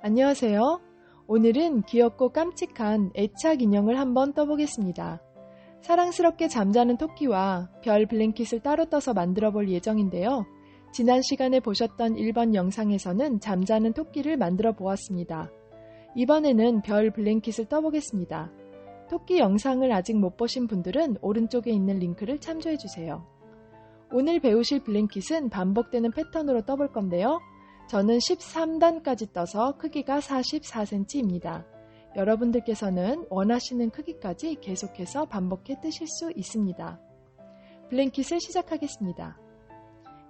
안녕하세요. 오늘은 귀엽고 깜찍한 애착 인형을 한번 떠보겠습니다. 사랑스럽게 잠자는 토끼와 별 블랭킷을 따로 떠서 만들어 볼 예정인데요. 지난 시간에 보셨던 1번 영상에서는 잠자는 토끼를 만들어 보았습니다. 이번에는 별 블랭킷을 떠보겠습니다. 토끼 영상을 아직 못 보신 분들은 오른쪽에 있는 링크를 참조해 주세요. 오늘 배우실 블랭킷은 반복되는 패턴으로 떠볼 건데요. 저는 13단까지 떠서 크기가 44cm입니다. 여러분들께서는 원하시는 크기까지 계속해서 반복해 뜨실 수 있습니다. 블랭킷을 시작하겠습니다.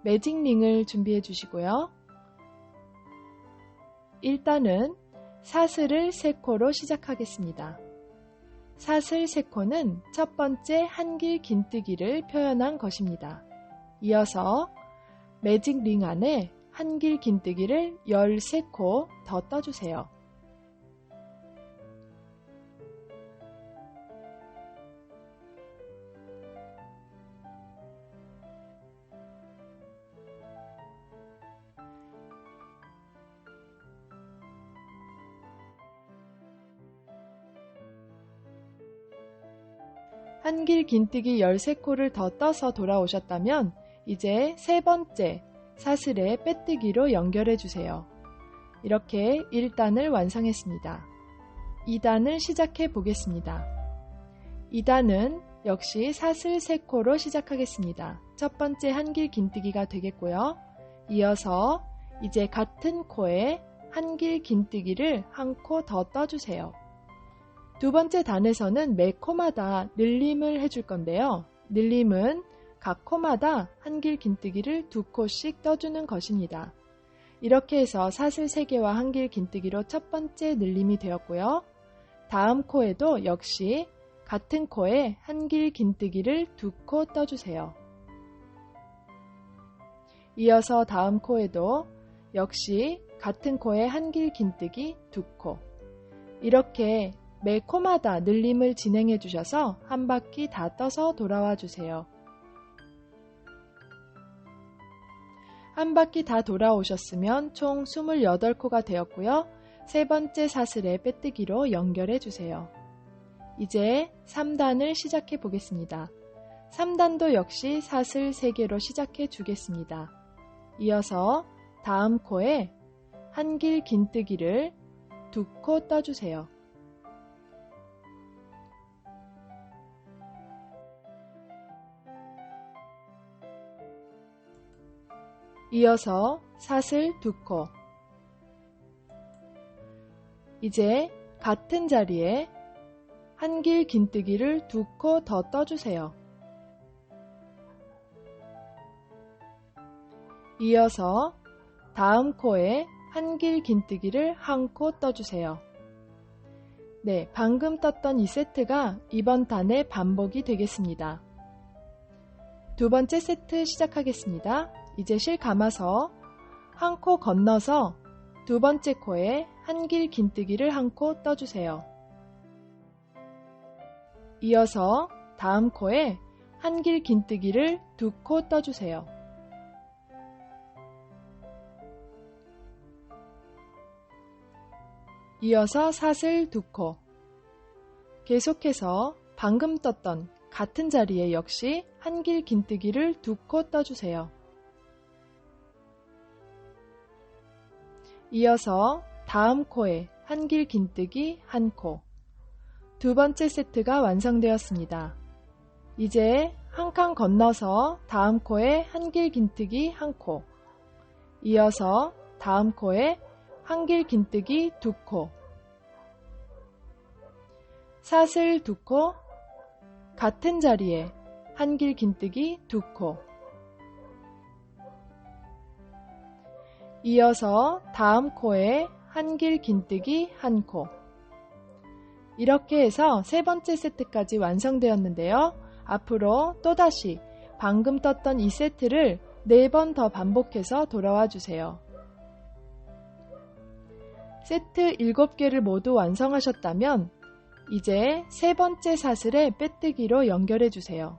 매직 링을 준비해 주시고요. 일단은 사슬을 3코로 시작하겠습니다. 사슬 3코는 첫 번째 한길 긴뜨기를 표현한 것입니다. 이어서 매직 링 안에 한길 긴뜨기를 13코 더 떠주세요. 한길 긴뜨기 13코를 더 떠서 돌아오셨다면 이제 세 번째 사슬에 빼뜨기로 연결해 주세요. 이렇게 1단을 완성했습니다. 2단을 시작해 보겠습니다. 2단은 역시 사슬 3코로 시작하겠습니다. 첫 번째 한길 긴뜨기가 되겠고요. 이어서 이제 같은 코에 한길 긴뜨기를 한 코 더 떠주세요. 두 번째 단에서는 매 코마다 늘림을 해줄 건데요. 늘림은 각 코마다 한길 긴뜨기를 2코씩 떠주는 것입니다. 이렇게 해서 사슬 3개와 한길 긴뜨기로 첫 번째 늘림이 되었고요. 다음 코에도 역시 같은 코에 한길 긴뜨기를 2코 떠주세요. 이어서 다음 코에도 역시 같은 코에 한길 긴뜨기 2코. 이렇게 매 코마다 늘림을 진행해 주셔서 한 바퀴 다 떠서 돌아와 주세요. 한 바퀴 다 돌아오셨으면 총 28코가 되었고요. 세 번째 사슬에 빼뜨기로 연결해 주세요. 이제 3단을 시작해 보겠습니다. 3단도 역시 사슬 3개로 시작해 주겠습니다. 이어서 다음 코에 한길 긴뜨기를 2코 떠주세요. 이어서 사슬 2코. 이제 같은 자리에 한길 긴뜨기를 2코 더 떠주세요. 이어서 다음 코에 한길 긴뜨기를 1코 떠주세요. 네, 방금 떴던 이 세트가 이번 단의 반복이 되겠습니다. 두 번째 세트 시작하겠습니다. 이제 실 감아서 한 코 건너서 두 번째 코에 한길 긴뜨기를 1코 떠주세요. 이어서 다음 코에 한길 긴뜨기를 2코 떠주세요. 이어서 사슬 2코. 계속해서 방금 떴던 같은 자리에 역시 한길 긴뜨기를 2코 떠주세요. 이어서 다음 코에 한길 긴뜨기 1코. 두 번째 세트가 완성되었습니다. 이제 한 칸 건너서 다음 코에 한길 긴뜨기 1코. 이어서 다음 코에 한길 긴뜨기 2코. 사슬 2코. 같은 자리에 한길 긴뜨기 2코. 이어서 다음 코에 한길 긴뜨기 1코. 이렇게 해서 세 번째 세트까지 완성되었는데요. 앞으로 또다시 방금 떴던 이 세트를 4번 더 반복해서 돌아와 주세요. 세트 7개를 모두 완성하셨다면 이제 세 번째 사슬에 빼뜨기로 연결해 주세요.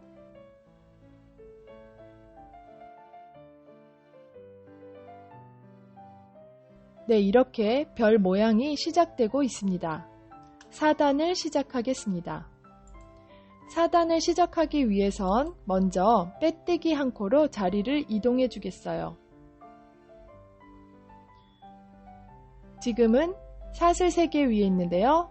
네, 이렇게 별 모양이 시작되고 있습니다. 4단을 시작하겠습니다. 4단을 시작하기 위해선 먼저 빼뜨기 한 코로 자리를 이동해 주겠어요. 지금은 사슬 3개 위에 있는데요.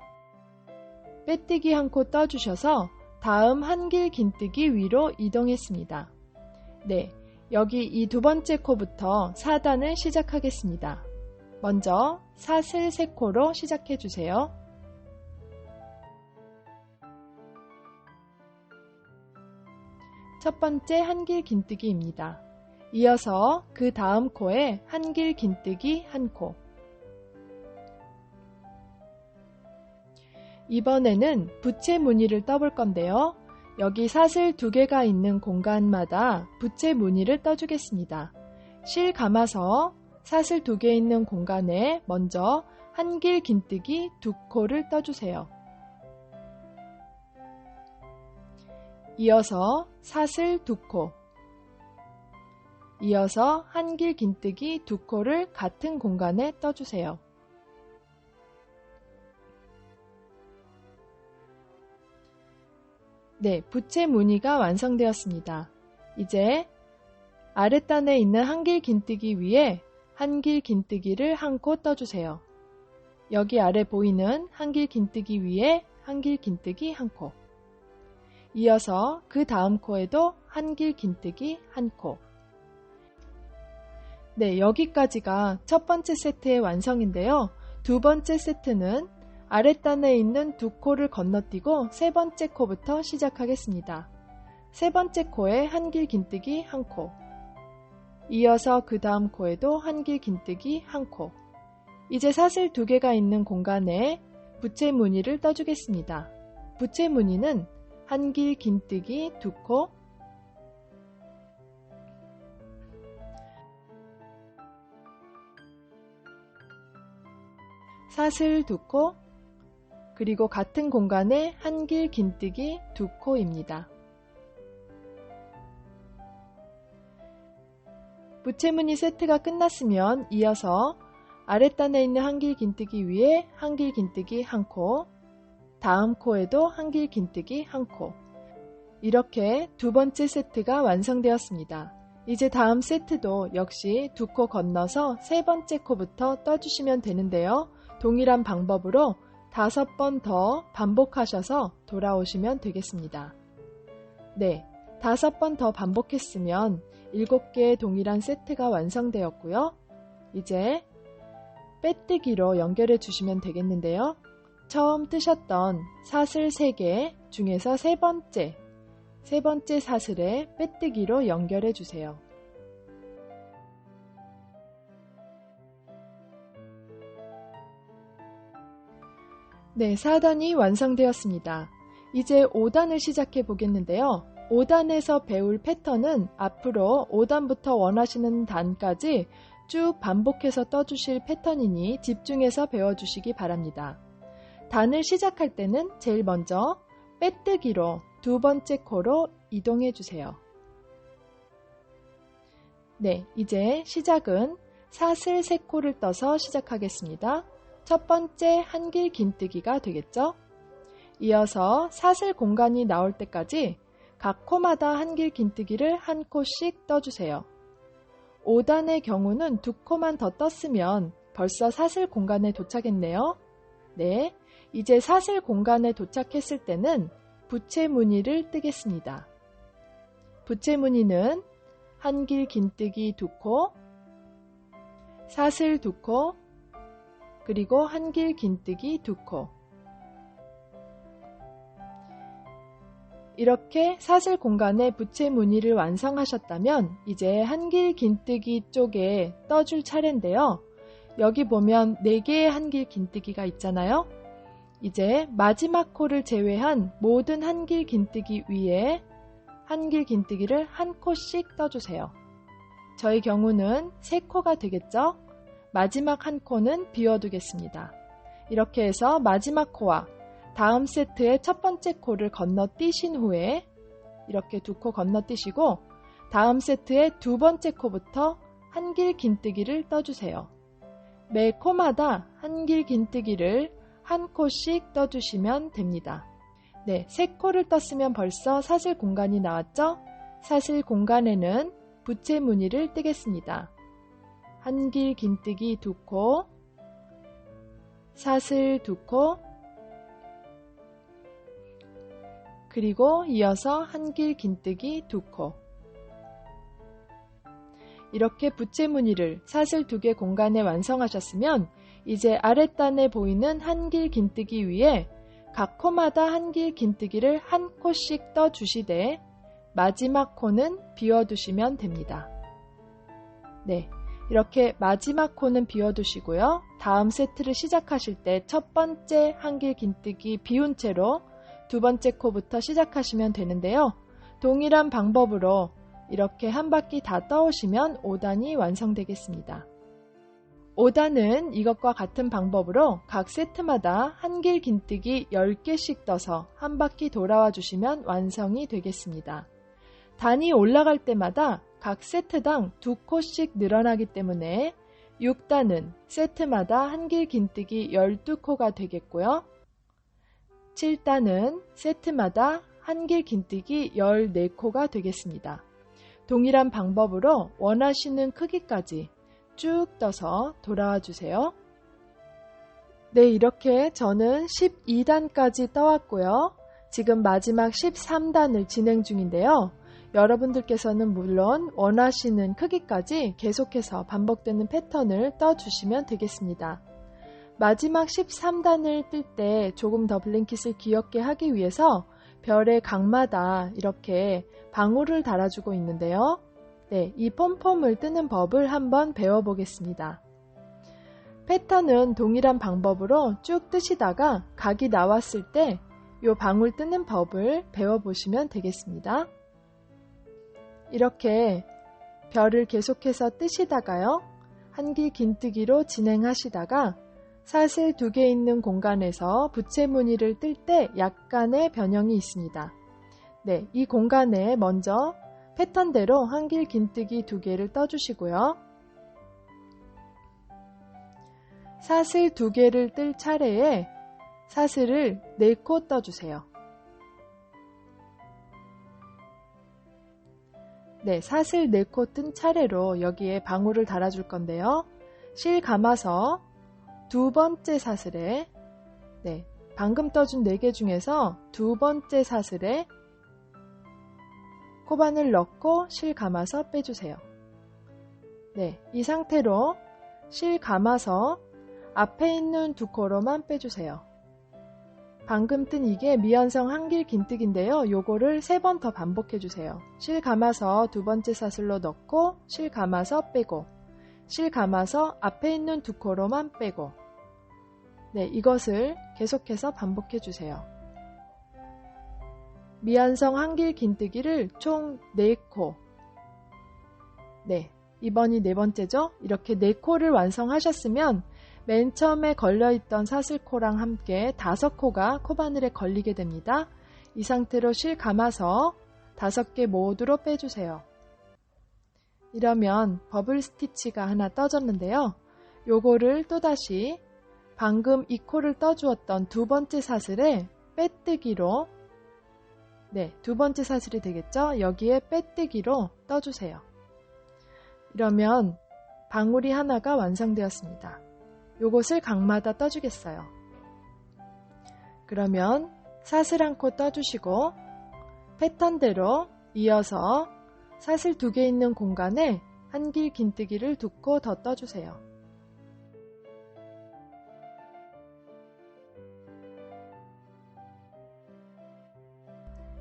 빼뜨기 한 코 떠주셔서 다음 한길 긴뜨기 위로 이동했습니다. 네, 여기 이 두 번째 코부터 4단을 시작하겠습니다. 먼저 사슬 3코로 시작해 주세요. 첫 번째 한길 긴뜨기입니다. 이어서 그 다음 코에 한길 긴뜨기 한 코. 이번에는 부채 무늬를 떠볼 건데요. 여기 사슬 2개가 있는 공간마다 부채 무늬를 떠주겠습니다. 실 감아서 사슬 2개 있는 공간에 먼저 한길 긴뜨기 2코를 떠주세요. 이어서 사슬 2코, 이어서 한길 긴뜨기 2코를 같은 공간에 떠주세요. 네, 부채 무늬가 완성되었습니다. 이제 아랫단에 있는 한길 긴뜨기 위에 한길 긴뜨기를 한 코 떠주세요. 여기 아래 보이는 한길 긴뜨기 위에 한길 긴뜨기 한 코. 이어서 그 다음 코에도 한길 긴뜨기 한 코. 네, 여기까지가 첫 번째 세트의 완성인데요. 두 번째 세트는 아랫단에 있는 2코를 건너뛰고 세 번째 코부터 시작하겠습니다. 세 번째 코에 한길 긴뜨기 한 코, 이어서 그 다음 코에도 한길 긴뜨기 한 코. 이제 사슬 2개가 있는 공간에 부채 무늬를 떠주겠습니다. 부채 무늬는 한길 긴뜨기 2코, 사슬 2코, 그리고 같은 공간에 한길 긴뜨기 2코입니다. 부채무늬 세트가 끝났으면 이어서 아랫단에 있는 한길 긴뜨기 위에 한길 긴뜨기 한 코, 다음 코에도 한길 긴뜨기 한 코. 이렇게 두 번째 세트가 완성되었습니다. 이제 다음 세트도 역시 2코 건너서 세 번째 코부터 떠주시면 되는데요. 동일한 방법으로 5번 더 반복하셔서 돌아오시면 되겠습니다. 네, 5번 더 반복했으면 7개의 동일한 세트가 완성되었고요. 이제 빼뜨기로 연결해 주시면 되겠는데요. 처음 뜨셨던 사슬 3개 중에서 세 번째 사슬에 빼뜨기로 연결해 주세요. 네, 4단이 완성되었습니다. 이제 5단을 시작해 보겠는데요. 5단에서 배울 패턴은 앞으로 5단부터 원하시는 단까지 쭉 반복해서 떠주실 패턴이니 집중해서 배워주시기 바랍니다. 단을 시작할 때는 제일 먼저 빼뜨기로 두 번째 코로 이동해 주세요. 네, 이제 시작은 사슬 3코를 떠서 시작하겠습니다. 첫 번째 한길 긴뜨기가 되겠죠? 이어서 사슬 공간이 나올 때까지 각 코마다 한길 긴뜨기를 한 코씩 떠주세요. 5단의 경우는 2코만 더 떴으면 벌써 사슬 공간에 도착했네요. 네, 이제 사슬 공간에 도착했을 때는 부채 무늬를 뜨겠습니다. 부채 무늬는 한길 긴뜨기 2코, 사슬 2코, 그리고 한길 긴뜨기 2코. 이렇게 사슬 공간에 부채 무늬를 완성하셨다면 이제 한길 긴뜨기 쪽에 떠줄 차례인데요. 여기 보면 4개의 한길 긴뜨기가 있잖아요. 이제 마지막 코를 제외한 모든 한길 긴뜨기 위에 한길 긴뜨기를 한 코씩 떠주세요. 저희 경우는 3코가 되겠죠? 마지막 한 코는 비워두겠습니다. 이렇게 해서 마지막 코와 다음 세트의 첫 번째 코를 건너뛰신 후에 이렇게 2코 건너뛰시고 다음 세트의 두 번째 코부터 한길 긴뜨기를 떠주세요. 매 코마다 한길 긴뜨기를 한 코씩 떠주시면 됩니다. 네, 3코를 떴으면 벌써 사슬 공간이 나왔죠? 사슬 공간에는 부채 무늬를 뜨겠습니다. 한길 긴뜨기 2코, 사슬 2코, 그리고 이어서 한길 긴뜨기 2코. 이렇게 부채 무늬를 사슬 2개 공간에 완성하셨으면 이제 아랫단에 보이는 한길 긴뜨기 위에 각 코마다 한길 긴뜨기를 한 코씩 떠주시되 마지막 코는 비워두시면 됩니다. 네, 이렇게 마지막 코는 비워두시고요. 다음 세트를 시작하실 때 첫 번째 한길 긴뜨기 비운 채로 두 번째 코부터 시작하시면 되는데요. 동일한 방법으로 이렇게 한 바퀴 다 떠오시면 5단이 완성되겠습니다. 5단은 이것과 같은 방법으로 각 세트마다 한길 긴뜨기 10개씩 떠서 한 바퀴 돌아와 주시면 완성이 되겠습니다. 단이 올라갈 때마다 각 세트당 2코씩 늘어나기 때문에 6단은 세트마다 한길 긴뜨기 12코가 되겠고요. 7단은 세트마다 한길 긴뜨기 14코가 되겠습니다. 동일한 방법으로 원하시는 크기까지 쭉 떠서 돌아와 주세요. 네, 이렇게 저는 12단까지 떠왔고요. 지금 마지막 13단을 진행 중인데요. 여러분들께서는 물론 원하시는 크기까지 계속해서 반복되는 패턴을 떠주시면 되겠습니다. 마지막 13단을 뜰 때 조금 더 블랭킷을 귀엽게 하기 위해서 별의 각마다 이렇게 방울을 달아주고 있는데요. 네, 이 폼폼을 뜨는 법을 한번 배워보겠습니다. 패턴은 동일한 방법으로 쭉 뜨시다가 각이 나왔을 때 이 방울 뜨는 법을 배워보시면 되겠습니다. 이렇게 별을 계속해서 뜨시다가요. 한길 긴뜨기로 진행하시다가 사슬 2개 있는 공간에서 부채 무늬를 뜰 때 약간의 변형이 있습니다. 네, 이 공간에 먼저 패턴대로 한길 긴뜨기 2개를 떠주시고요. 사슬 2개를 뜰 차례에 사슬을 4코 떠주세요. 네, 사슬 4코 뜬 차례로 여기에 방울을 달아줄 건데요. 실 감아서 두 번째 사슬에 방금 떠준 4개 중에서 두 번째 사슬에 코바늘 넣고 실 감아서 빼주세요. 네, 이 상태로 실 감아서 앞에 있는 2코로만 빼주세요. 방금 뜬 이게 미완성 한길 긴뜨기인데요. 요거를 3번 더 반복해주세요. 실 감아서 두 번째 사슬로 넣고 실 감아서 빼고 실 감아서 앞에 있는 2코로만 빼고 네, 이것을 계속해서 반복해주세요. 미완성 한길 긴뜨기를 총 4코 네, 이번이 4번째죠? 이렇게 4코를 완성하셨으면 맨 처음에 걸려있던 사슬코랑 함께 5코가 코바늘에 걸리게 됩니다. 이 상태로 실 감아서 5개 모두로 빼주세요. 이러면 버블 스티치가 하나 떠졌는데요. 요거를 또다시 방금 이 코를 떠주었던 두 번째 사슬에 빼뜨기로 두 번째 사슬이 되겠죠? 여기에 빼뜨기로 떠주세요. 이러면 방울이 하나가 완성되었습니다. 요것을 각마다 떠주겠어요. 그러면 사슬 1코 떠주시고 패턴대로 이어서 사슬 2개 있는 공간에 한길 긴뜨기를 2코 더 떠주세요.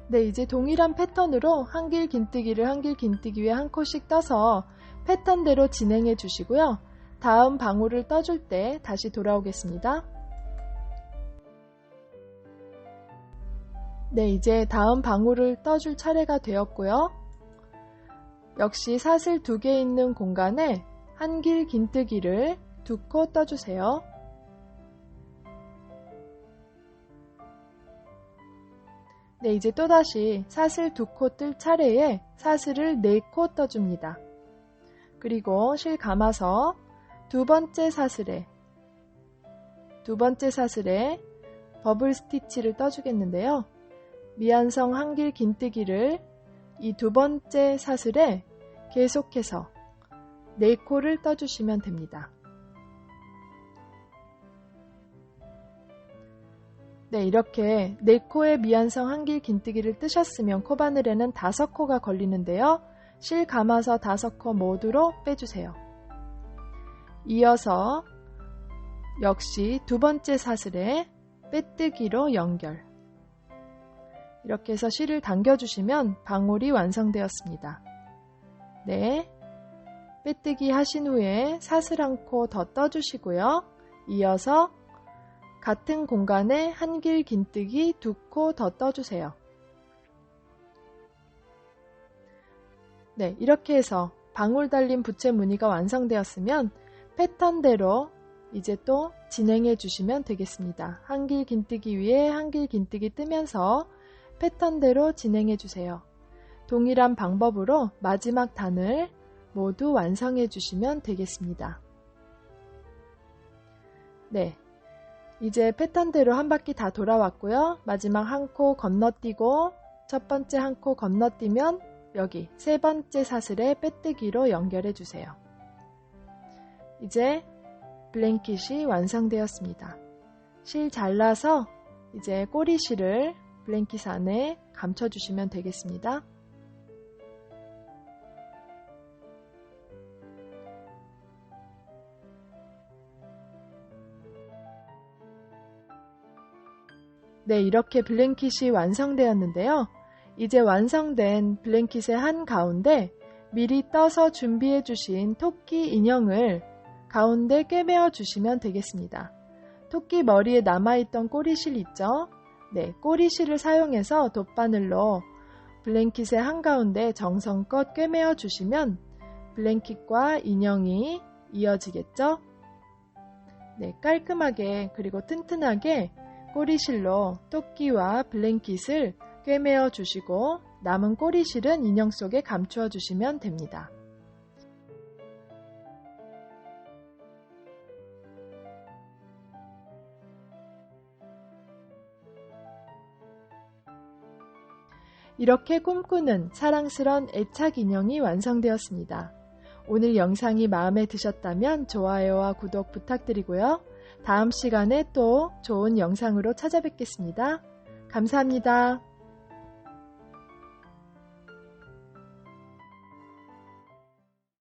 네, 이제 동일한 패턴으로 한길 긴뜨기를 한길 긴뜨기 위에 한 코씩 떠서 패턴대로 진행해 주시고요. 다음 방울을 떠줄 때 다시 돌아오겠습니다. 네, 이제 다음 방울을 떠줄 차례가 되었고요. 역시 사슬 2개 있는 공간에 한길 긴뜨기를 2코 떠주세요. 네, 이제 또다시 사슬 2코 뜰 차례에 사슬을 4코 떠줍니다. 그리고 실 감아서 두 번째 사슬에 버블 스티치를 떠주겠는데요. 미완성 한길 긴뜨기를 이 두 번째 사슬에 계속해서 4코를 떠주시면 됩니다. 네, 이렇게 4코의 미완성 한길 긴뜨기를 뜨셨으면 코바늘에는 5코가 걸리는데요. 실 감아서 5코 모두로 빼주세요. 이어서 역시 두 번째 사슬에 빼뜨기로 연결. 이렇게 해서 실을 당겨주시면 방울이 완성되었습니다. 네, 빼뜨기 하신 후에 사슬 1코 더 떠주시고요. 이어서 같은 공간에 한길 긴뜨기 2코 더 떠주세요. 네, 이렇게 해서 방울 달린 부채 무늬가 완성되었으면 패턴대로 이제 또 진행해 주시면 되겠습니다. 한길 긴뜨기 위에 한길 긴뜨기 뜨면서 패턴대로 진행해 주세요. 동일한 방법으로 마지막 단을 모두 완성해 주시면 되겠습니다. 네, 이제 패턴대로 한 바퀴 다 돌아왔고요. 마지막 1코 건너뛰고 첫 번째 1코 건너뛰면 여기 세 번째 사슬에 빼뜨기로 연결해 주세요. 이제 블랭킷이 완성되었습니다. 실 잘라서 이제 꼬리실을 블랭킷 안에 감춰주시면 되겠습니다. 네, 이렇게 블랭킷이 완성되었는데요. 이제 완성된 블랭킷의 한가운데 미리 떠서 준비해 주신 토끼 인형을 가운데 꿰매어 주시면 되겠습니다. 토끼 머리에 남아있던 꼬리실 있죠? 네, 꼬리실을 사용해서 돗바늘로 블랭킷의 한가운데 정성껏 꿰매어 주시면 블랭킷과 인형이 이어지겠죠? 네, 깔끔하게 그리고 튼튼하게 꼬리실로 토끼와 블랭킷을 꿰매어 주시고 남은 꼬리실은 인형 속에 감추어 주시면 됩니다. 이렇게 꿈꾸는 사랑스런 애착 인형이 완성되었습니다. 오늘 영상이 마음에 드셨다면 좋아요와 구독 부탁드리고요. 다음 시간에 또 좋은 영상으로 찾아뵙겠습니다. 감사합니다.